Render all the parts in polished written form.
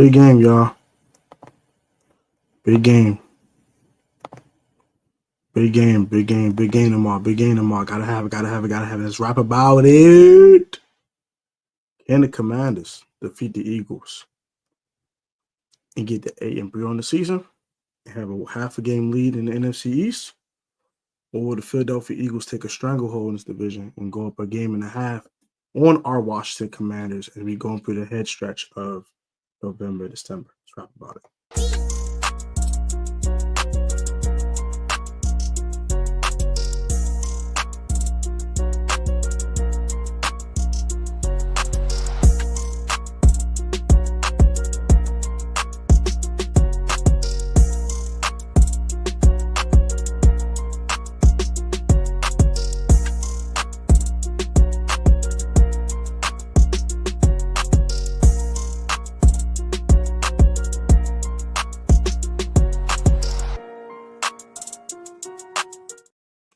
Big game, y'all. Big game. Big game. Big game. Big game tomorrow. Big game tomorrow. Gotta have it. Let's rap about it. Can the Commanders defeat the Eagles and get the 8-3 on the season and have a half a game lead in the NFC East? Or will the Philadelphia Eagles take a stranglehold in this division and go up a game and a half on our Washington Commanders as we go through the head stretch of November, December? Let's rap about it.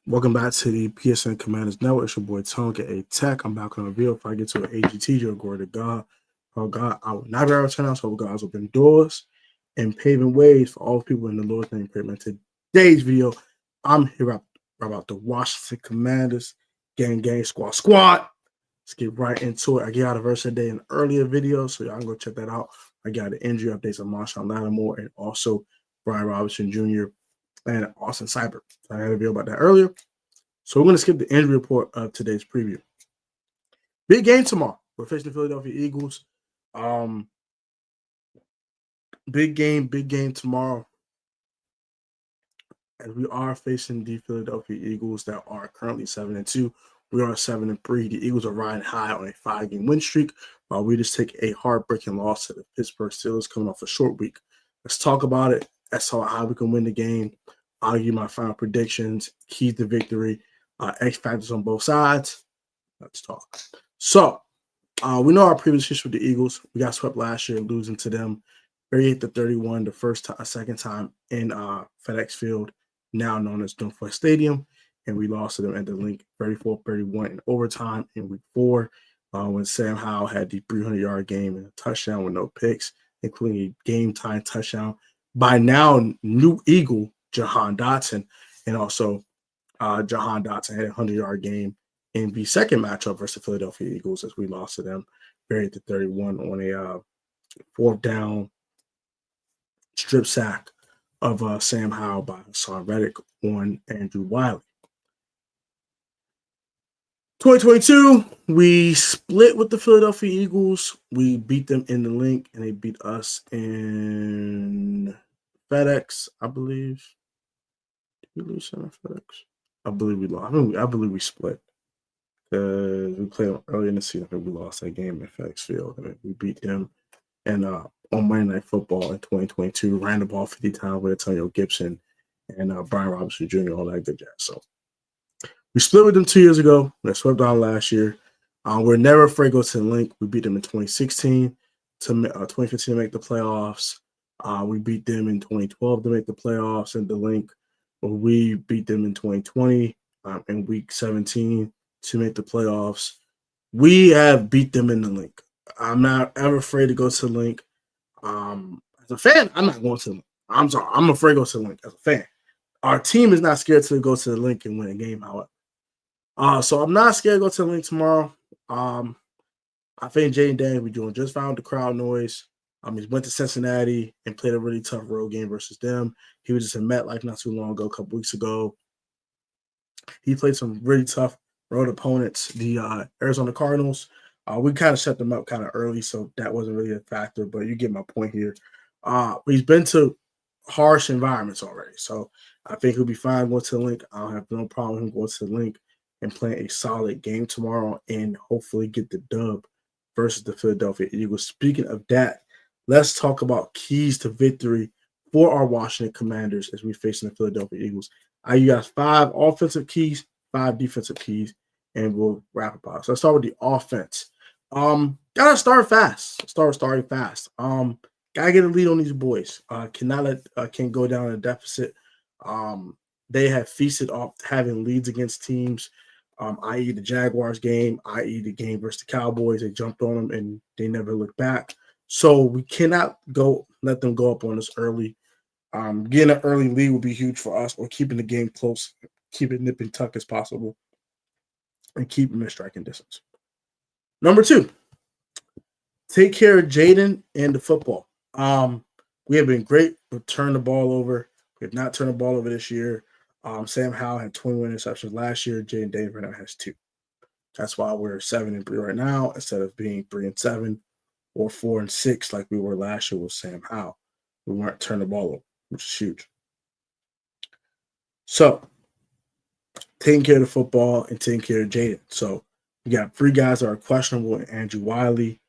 Welcome back to the PSN Commanders Network. It's your boy Tonka A Tech. I'm back on the video. If I get to an AGT, your glory to God. Oh God, I will not be able to turn out. So God has opened doors and paving ways for all people in the Lord's name. Man. Today's video, I'm here about the Washington Commanders. Gang, squad. Let's get right into it. I gave out a verse today in an earlier video, so y'all can go check that out. I got the injury updates on Marshawn Lattimore and also Brian Robinson Jr. and Austin Seibert. I had a video about that earlier. So we're going to skip the injury report of today's preview. Big game tomorrow. We're facing the Philadelphia Eagles. Big game tomorrow. As we are facing the Philadelphia Eagles that are currently 7-2. We are 7-3. The Eagles are riding high on a 5-game win streak, while we just take a heartbreaking loss to the Pittsburgh Steelers coming off a short week. Let's talk about it. Let's talk how we can win the game. I'll give you my final predictions, keys to victory, X factors on both sides. Let's talk. So, we know our previous history with the Eagles. We got swept last year, losing to them 38-31, the second time in FedEx Field, now known as Northwest Stadium, and we lost to them at the link 34-31 in overtime in Week 4, when Sam Howell had the 300-yard game and a touchdown with no picks, including a game-time touchdown by now new Eagle Jahan Dotson, and also Jahan Dotson had a 100-yard game in the second matchup versus the Philadelphia Eagles as we lost to them 38-31 on a fourth down strip sack of Sam Howell by Hassan Reddick on Andrew Wiley. 2022, we split with the Philadelphia Eagles. We beat them in the link, and they beat us in FedEx, I believe. Did we lose in FedEx? I believe we lost. I believe we split. We played early in the season. I think we lost that game at FedEx Field. I mean, we beat them, and on Monday Night Football in 2022, ran the ball 50 times with Antonio Gibson and Brian Robinson Jr., all that good jazz. So we split with them 2 years ago. They swept down last year. We're never afraid to go to the link. We beat them in 2016 2015 to make the playoffs. We beat them in 2012 to make the playoffs in the link. We beat them in 2020 in Week 17 to make the playoffs. We have beat them in the link. I'm not ever afraid to go to the link. As a fan, I'm not going to the link. I'm sorry. I'm afraid to go to the link as a fan. Our team is not scared to go to the link and win a game, however. So I'm not scared to go to the link tomorrow. I think Jaden Daniels will be doing just fine with the crowd noise. He went to Cincinnati and played a really tough road game versus them. He was just in MetLife not too long ago, a couple weeks ago. He played some really tough road opponents, the Arizona Cardinals. We kind of set them up kind of early, so that wasn't really a factor, but you get my point here. He's been to harsh environments already, so I think he'll be fine going to the link. I don't have no problem with him going to the link and playing a solid game tomorrow and hopefully get the dub versus the Philadelphia Eagles. Speaking of that, let's talk about keys to victory for our Washington Commanders as we face the Philadelphia Eagles. You got 5 offensive keys, 5 defensive keys, and we'll wrap up. So let's start with the offense. Gotta start fast. Starting fast. Gotta get a lead on these boys. Cannot let can go down a deficit. They have feasted off having leads against teams, i.e. the Jaguars game, i.e. the game versus the Cowboys. They jumped on them and they never looked back. So we cannot let them go up on us early. Getting an early lead will be huge for us, or keeping the game close, keep it nip and tuck as possible, and keep them in striking distance. Number 2, take care of Jaden and the football. We have been great with turn the ball over. We have not turned the ball over this year. Sam Howell had 21 interceptions last year. Jaden Davis right now has 2. That's why we're 7-3 right now instead of being 3-7 or 4-6 like we were last year with Sam Howell. We weren't turning the ball over, which is huge. So, taking care of the football and taking care of Jaden. So, we got 3 guys that are questionable: Andrew Wiley,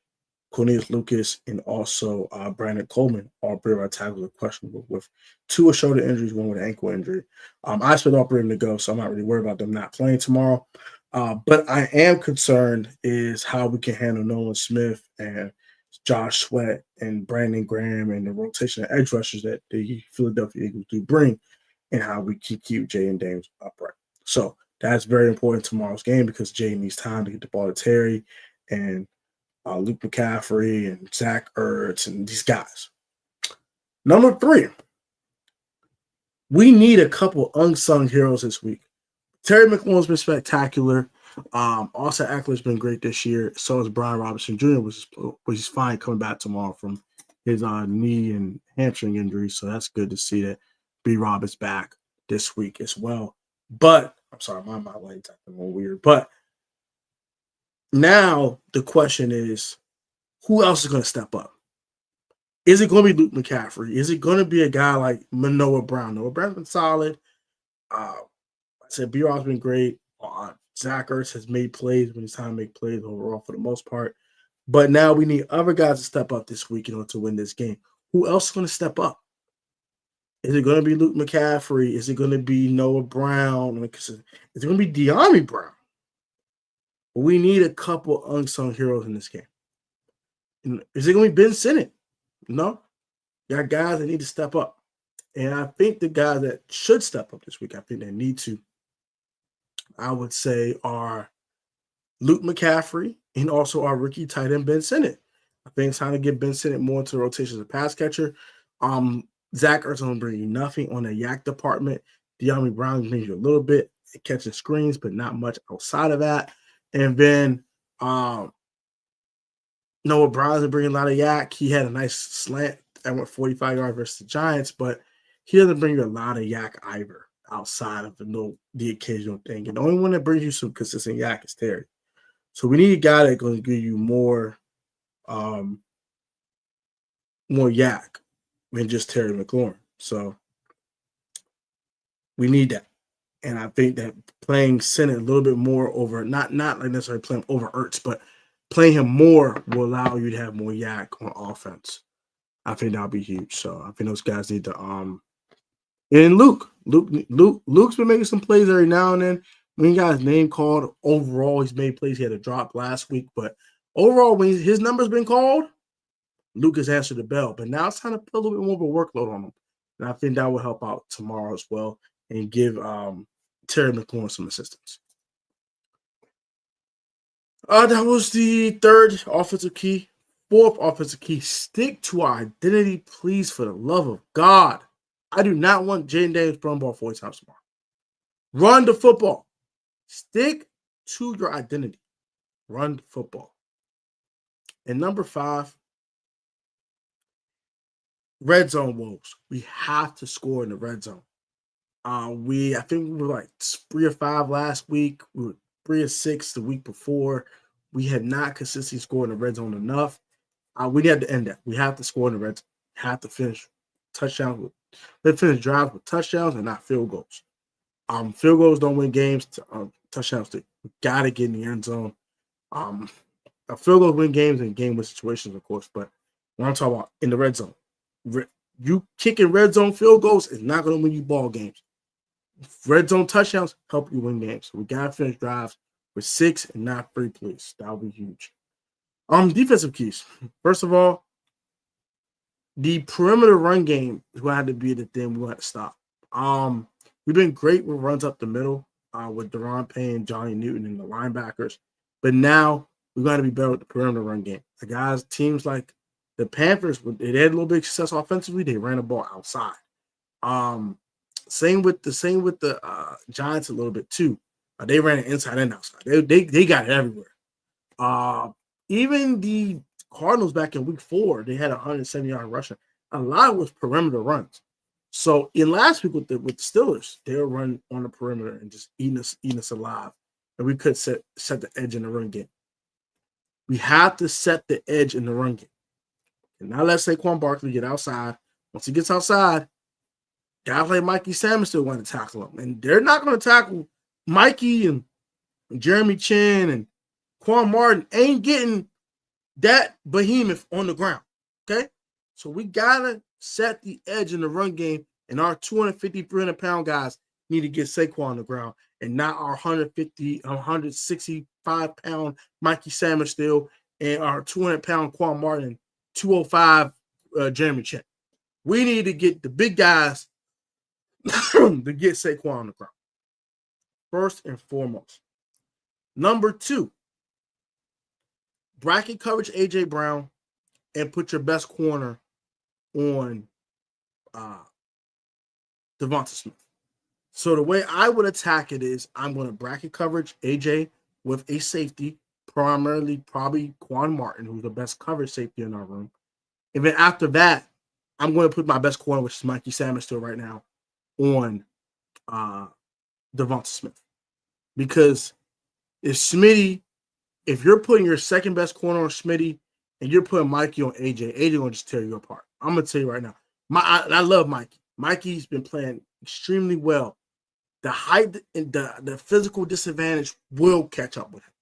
Cornelius Lucas, and also Brandon Coleman. All 3 of our tackles are questionable, with 2 with shoulder injuries, 1 with an ankle injury. I expect all 3 of them to go, so I'm not really worried about them not playing tomorrow. But I am concerned is how we can handle Nolan Smith and Josh Sweat and Brandon Graham and the rotation of edge rushers that the Philadelphia Eagles do bring, and how we keep Jay and Dames upright. So that's very important tomorrow's game, because Jay needs time to get the ball to Terry and Luke McCaffrey and Zach Ertz and these guys. Number 3, we need a couple unsung heroes this week. Terry McLaurin's been spectacular. Austin Eckler's been great this year. So is Brian Robinson Jr., which is fine coming back tomorrow from his knee and hamstring injury. So that's good to see that B. Rob is back this week as well. But I'm sorry, my light's acting a little weird. But now the question is, who else is going to step up? Is it going to be Luke McCaffrey? Is it going to be a guy like Noah Brown? Noah Brown's been solid. I said B. Rob's been great. Zach Ertz has made plays when it's time to make plays overall for the most part. But now we need other guys to step up this week in order to win this game. Who else is going to step up? Is it going to be Luke McCaffrey? Is it going to be Noah Brown? Is it going to be De'Ami Brown? We need a couple unsung heroes in this game. Is it going to be Ben Sinnott? No. You got guys that need to step up. And I think the guys that should step up this week, I think they need to, I would say, are Luke McCaffrey and also our rookie tight end, Ben Sinnott. I think it's time to get Ben Sinnott more into the rotation as a pass catcher. Zach Ertz will bring you nothing on the yak department. De'Ami Brown brings you a little bit catching screens, but not much outside of that. And then Noah Brown's bringing a lot of yak. He had a nice slant that went 45 yards versus the Giants, but he doesn't bring you a lot of yak either outside of the occasional thing. And the only one that brings you some consistent yak is Terry. So we need a guy that's going to give you more yak than just Terry McLaurin. So we need that. And I think that playing Sinnott a little bit more over, not like necessarily playing over Ertz, but playing him more will allow you to have more yak on offense. I think that'll be huge. So I think those guys need to and Luke's been making some plays every now and then. When he got his name called, overall he's made plays. He had a drop last week, but overall when his number's been called, Luke has answered the bell. But now it's time to put a little bit more of a workload on him. And I think that will help out tomorrow as well and give Terry McLaurin some assistance. That was the 3rd offensive key. 4th offensive key, stick to our identity, please, for the love of God. I do not want Jaden Davis throwing ball 40 times tomorrow. Run the football. Stick to your identity. Run the football. And number 5, red zone woes. We have to score in the red zone. I think we were like 3 or 5 last week. We were 3 or 6 the week before. We had not consistently scored in the red zone enough. We have to end that. We have to score in the red zone. Have to finish touchdowns. Let's finish drives with touchdowns and not field goals. Field goals don't win games. Touchdowns do. We got to get in the end zone. Field goals win games and game with situations, of course. But when I'm talking about in the red zone, you kicking red zone field goals is not going to win you ball games. Red zone touchdowns help you win games. So we got to finish drives with 6 and not 3, please. That would be huge. Defensive keys. First of all, the perimeter run game is going to have to be the thing we want to stop. We've been great with runs up the middle with Deron Payne, Johnny Newton, and the linebackers. But now we're going to be better with the perimeter run game. The guys, teams like The Panthers, they had a little bit of success offensively. They ran the ball outside. Same with the Giants a little bit too. They ran it inside and outside. They got it everywhere. Even the Cardinals back in week 4, they had 170-yard rushing. A lot was perimeter runs. So in last week with the Steelers, they were running on the perimeter and just eating us alive. And we could set the edge in the run game. We have to set the edge in the run game. And now let's say Saquon Barkley get outside. Once he gets outside, guys like Mikey Salmon still want to tackle him. And they're not going to tackle Mikey and Jeremy Chin and Quan Martin ain't getting that behemoth on the ground. Okay? So we got to set the edge in the run game, and our 250, 300-pound guys need to get Saquon on the ground and not our 150, 165-pound Mikey Salmon still and our 200-pound Quan Martin, 205 Jeremy Chin. We need to get the big guys to get Saquon on the ground. First and foremost. Number 2, bracket coverage A.J. Brown and put your best corner on Devonta Smith. So the way I would attack it is I'm going to bracket coverage A.J. with a safety, primarily probably Quan Martin, who's the best coverage safety in our room. And then after that, I'm going to put my best corner, which is Mikey Salmon still right now, on Devonta Smith. Because if you're putting your second best corner on Smitty and you're putting Mikey on AJ going to just tear you apart. I'm going to tell you right now. I love Mikey. Mikey's been playing extremely well. The height and the physical disadvantage will catch up with him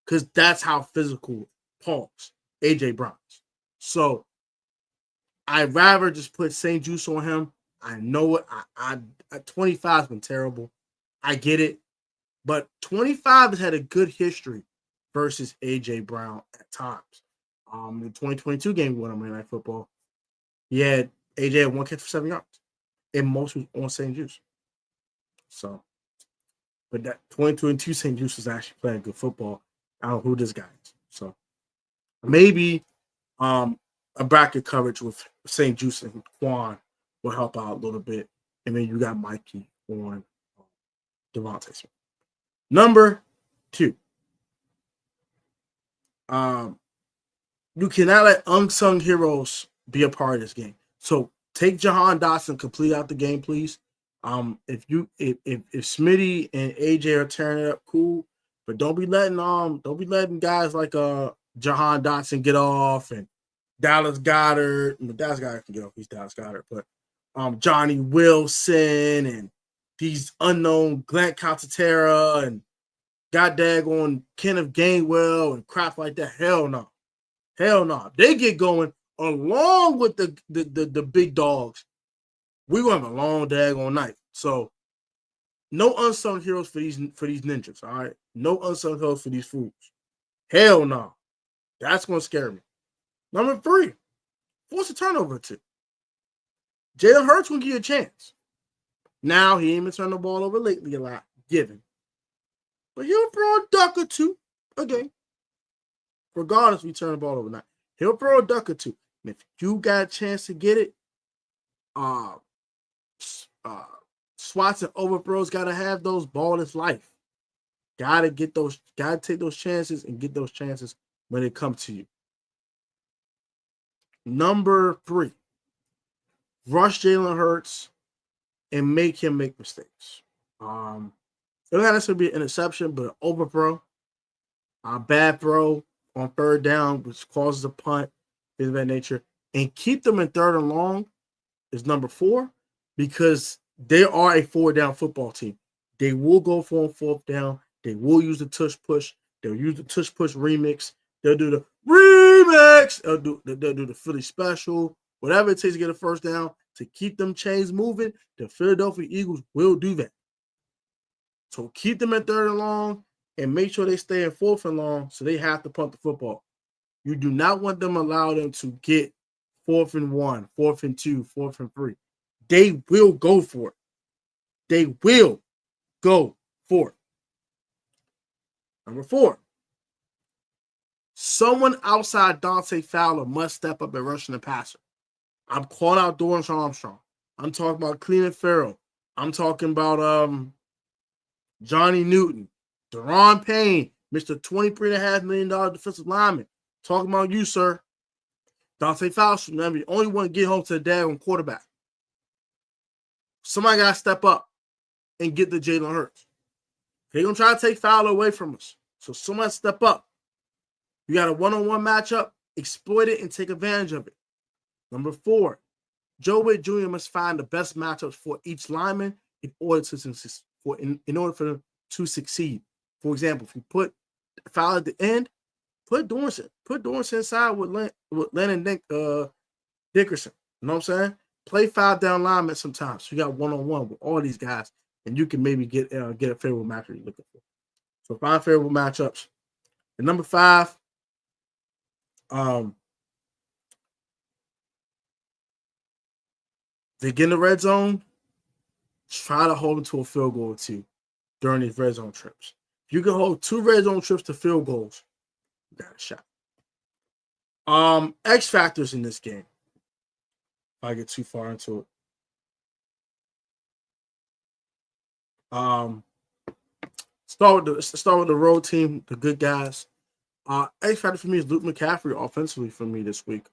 because that's how physical AJ Brown is. So I'd rather just put St. Juice on him. I know it. 25 has been terrible. I get it. But 25 has had a good history versus A.J. Brown at times. The 2022 game we went on Monday Night Football, he had A.J. had 1 catch for 7 yards. And most was on St. Juice. So, but that 2022 St. Juice was actually playing good football. I don't know who this guy is. So, maybe a bracket coverage with St. Juice and Quan will help out a little bit. And then you got Mikey on Devonta Smith. Number 2. You cannot let unsung heroes be a part of this game. So take Jahan Dotson completely out the game, please. If Smitty and AJ are tearing it up, cool. But don't be letting guys like Jahan Dotson get off and Dallas Goedert. Dallas Goedert can get off. He's Dallas Goedert, but Johnny Wilson and these unknown Glenn Calcaterra and on Kenneth Gainwell and crap like that. Hell no. Hell no. They get going along with the big dogs. We're gonna have a long daggone night. So no unsung heroes for these ninjas, all right? No unsung heroes for these fools. Hell no. That's gonna scare me. Number 3, force a turnover or 2. Jalen Hurts will give you a chance. Now, he ain't been turning the ball over lately a lot, given. But he'll throw a duck or 2 a game. Regardless if we turn the ball over or not. He'll throw a duck or 2. And if you got a chance to get it, swats and overthrows got to have those. Ball is life. Got to take those chances and get those chances when they come to you. Number 3, rush Jalen Hurts and make him make mistakes. It don't necessarily be an interception, but an overthrow, a bad throw on 3rd down, which causes a punt, things of that nature, and keep them in 3rd and long is number 4 because they are a 4-down football team. They will go for 4th down. They will use the tush push. They'll use the tush push remix. They'll do the remix. They'll do the Philly special. Whatever it takes to get a 1st down to keep them chains moving, the Philadelphia Eagles will do that. So keep them at 3rd and long and make sure they stay in 4th and long so they have to punt the football. You do not want them to allow them to get 4th and 1, 4th and 2, 4th and 3. They will go for it. They will go for it. Number 4, Someone outside Dante Fowler must step up and rush the passer. I'm calling out Dorrance Armstrong. I'm talking about Cleveland Farrell. I'm talking about Johnny Newton, Deron Payne, Mr. $23.5 million defensive lineman. Talking about you, sir. Dante Fowler should never be the only one to get home to the daggone quarterback. Somebody got to step up and get the Jalen Hurts. They're going to try to take Fowler away from us. So somebody step up. You got a one-on-one matchup, exploit it and take advantage of it. Number 4, Joe Witt Jr. must find the best matchups for each lineman in order for them to succeed. For example, if you put Fowler at the end, put Dorrance inside with Lennon Dickerson. You know what I'm saying? Play 5 down linemen sometimes. So you got one-on-one with all these guys, and you can maybe get a favorable matchup you're looking for. So find favorable matchups. And number 5, they get in the red zone, try to hold them to a field goal or 2 during these red zone trips. If you can hold 2 red zone trips to field goals, you got a shot. X factors in this game. If I get too far into it. Start with the road team, the good guys. X factor for me is Luke McCaffrey offensively for me this week.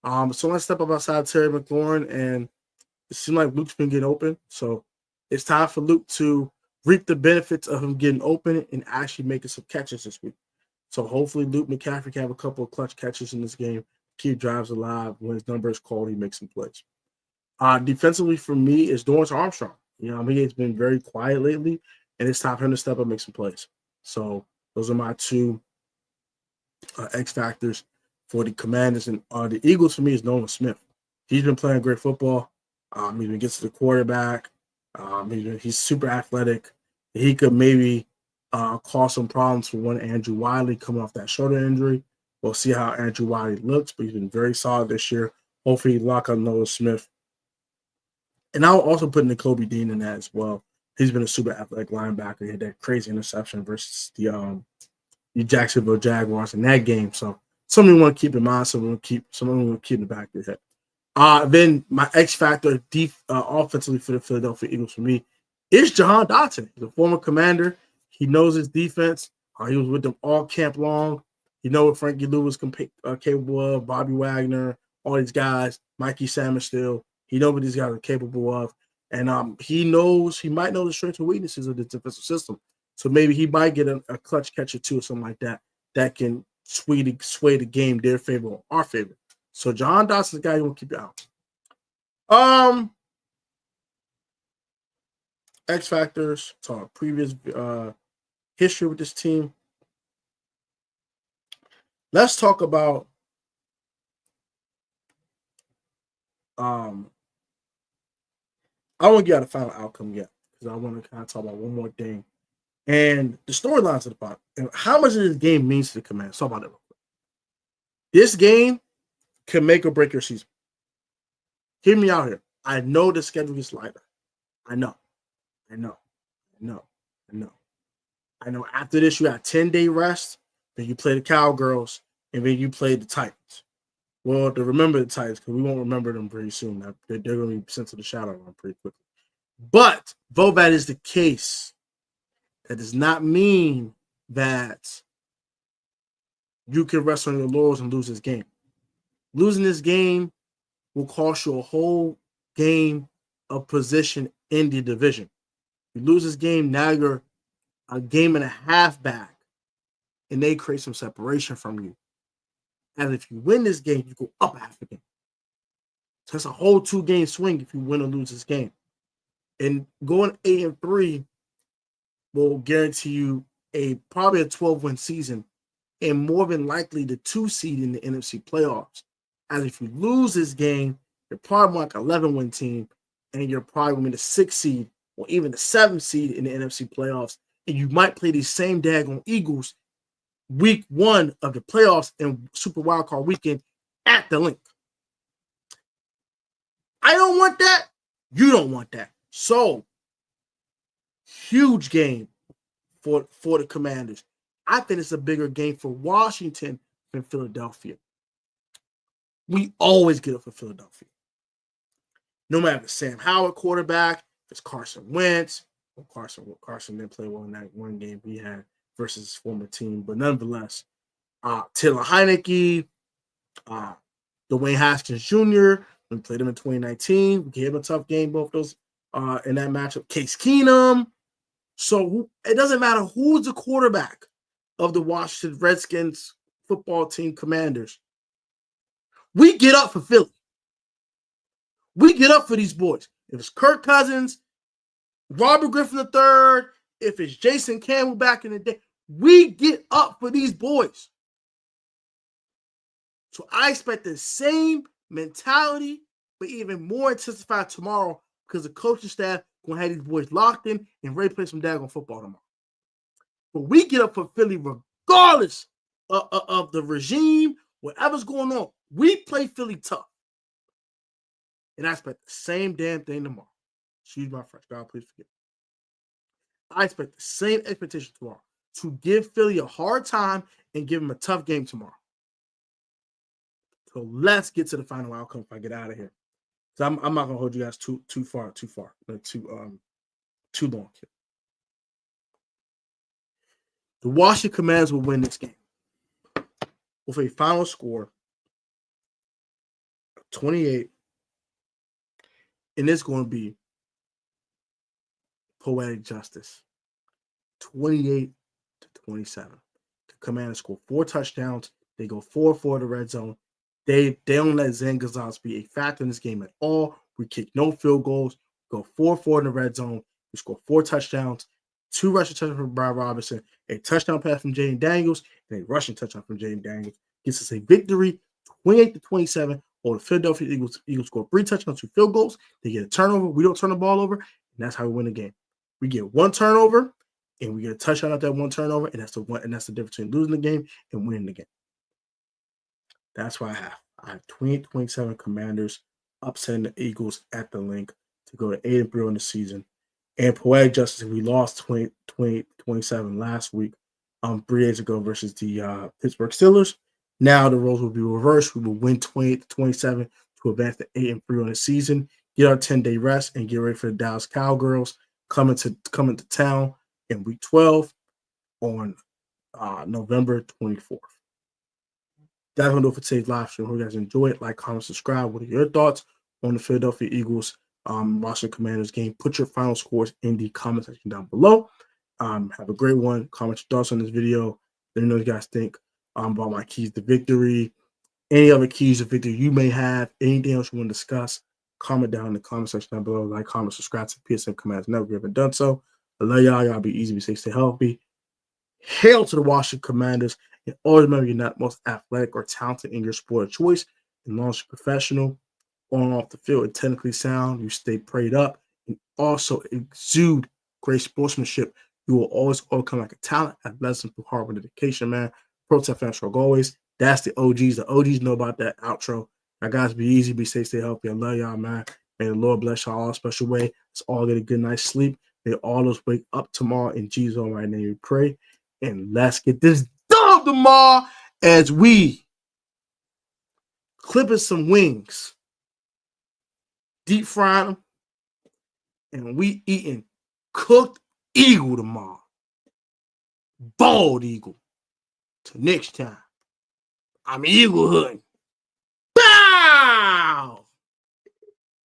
So let's step up outside Terry McLaurin, and it seems like Luke's been getting open. So it's time for Luke to reap the benefits of him getting open and actually making some catches this week. So hopefully Luke McCaffrey can have a couple of clutch catches in this game, keep drives alive. When his number is called, he makes some plays. Defensively for me is Dorrance Armstrong. You know, he's been very quiet lately, and it's time for him to step up and make some plays. So those are my 2 X factors for the Commanders. And the Eagles for me is Nolan Smith. He's been playing great football. He gets to the quarterback. He's super athletic. He could maybe cause some problems for one Andrew Wiley coming off that shoulder injury. We'll see how Andrew Wiley looks, but he's been very solid this year. Hopefully, he lock up Nolan Smith. And I'll also put Nakobe Dean in that as well. He's been a super athletic linebacker. He had that crazy interception versus the Jacksonville Jaguars in that game. So something you want to keep in mind, something want to keep in the back of your head. Then my X factor offensively for the Philadelphia Eagles for me is Jahan Dotson. He's a former Commander. He knows his defense. He was with them all camp long. You know what Frankie Lou was capable of, Bobby Wagner, all these guys, Mikey Samuel. He knows what these guys are capable of. And he might know the strengths and weaknesses of the defensive system. So maybe he might get a clutch catch or 2 or something like that can sway the game their favor or our favor. So Jahan Dotson's the guy you want to keep your eye on. X factors to our previous history with this team. Let's talk about I won't get out the final outcome yet because I want to kind of talk about one more thing and the storylines of the bottom and how much of this game means to the Command. Talk about it real quick. This game can make or break your season. Hear me out here. I know the schedule is lighter. I know. After this, you got 10-day rest. Then you play the Cowgirls, and then you play the Titans. Well, to remember the Titans, because we won't remember them pretty soon. They're going to be sent to the shadow run pretty quickly. But though that is the case, that does not mean that you can rest on your laurels and lose this game. Losing this game will cost you a whole game of position in the division. You lose this game, now you're a game and a half back, and they create some separation from you. And if you win this game, you go up half a game. So that's a whole 2-game swing if you win or lose this game. And going 8-3 will guarantee you probably a 12-win season and more than likely the 2 seed in the NFC playoffs. As if you lose this game, you're probably like an 11-win team, and you're probably going to be the 6th seed or even the 7th seed in the NFC playoffs. And you might play these same daggone Eagles week 1 of the playoffs and Super Wildcard weekend at the link. I don't want that. You don't want that. So, huge game for the Commanders. I think it's a bigger game for Washington in Philadelphia. We always get up for Philadelphia. No matter if it's Sam Howard quarterback, if it's Carson Wentz. Well, Carson didn't play well in that one game we had versus his former team. But nonetheless, Taylor Heineke, Dwayne Haskins Jr., we played him in 2019. We gave him a tough game, both those in that matchup. Case Keenum. So it doesn't matter who's the quarterback of the Washington Redskins football team Commanders. We get up for Philly. We get up for these boys. If it's Kirk Cousins, Robert Griffin III, if it's Jason Campbell back in the day, we get up for these boys. So I expect the same mentality, but even more intensified tomorrow because the coaching staff going to have these boys locked in and ready to play some daggone football tomorrow. But we get up for Philly regardless of the regime, whatever's going on. We play Philly tough. And I expect the same damn thing tomorrow. Excuse my French. God, please forgive me. I expect the same expectation tomorrow to give Philly a hard time and give them a tough game tomorrow. So let's get to the final outcome if I get out of here. So I'm not gonna hold you guys too long here. The Washington Commanders will win this game with a final score of 28, and it's going to be poetic justice, 28-27. The Commanders score 4 touchdowns. They go 4-4 in the red zone. They don't let Zane Gonzalez be a factor in this game at all. We kick no field goals. Go 4-4 in the red zone. We score 4 touchdowns, 2 rushing touchdowns from Brian Robinson, a touchdown pass from Jaden Daniels, and a rushing touchdown from Jaden Daniels. Gets us a victory, 28-27. Or the Philadelphia Eagles score 3 touchdowns, 2 field goals. They get a turnover. We don't turn the ball over, and that's how we win the game. We get 1 turnover, and we get a touchdown out that 1 turnover, and that's the difference between losing the game and winning the game. That's what I have. I have 28-27 Commanders upsetting the Eagles at the link to go to 8-3 in the season. And poetic justice, we lost 28-27 last week, 3 days ago versus the Pittsburgh Steelers. Now the roles will be reversed. We will win 28-27 to advance to 8-3 on the season, get our 10-day rest, and get ready for the Dallas Cowgirls coming to town in Week 12 on November 24th. That's going to do it for today's live stream. Hope you guys enjoy it. Like, comment, subscribe. What are your thoughts on the Philadelphia Eagles Washington Commanders game? Put your final scores in the comment section down below. Have a great one. Comment your thoughts on this video. Let me know what you guys think about my keys to victory. Any other keys to victory you may have. Anything else you want to discuss, comment down in the comment section down below. Like, comment, subscribe to PSM Commanders Network if you haven't done so. I love y'all. Y'all be easy, be safe, stay healthy. Hail to the Washington Commanders. And always remember, you're not the most athletic or talented in your sport of choice. As long as you're professional, on and off the field, and technically sound, you stay prayed up, and also exude great sportsmanship. You will always overcome like a talent, athleticism through hard work and dedication, man. Protect fans for always. That's the OGs. The OGs know about that outro. Now, guys, be easy, be safe, stay healthy. I love y'all, man. May the Lord bless y'all all a special way. Let's all get a good night's sleep. May all of us wake up tomorrow in Jesus' almighty name we pray. And let's get this done tomorrow as we clipping some wings, deep frying them, and we eating cooked eagle tomorrow. Bald eagle. Till next time, I'm Eagle Hunting.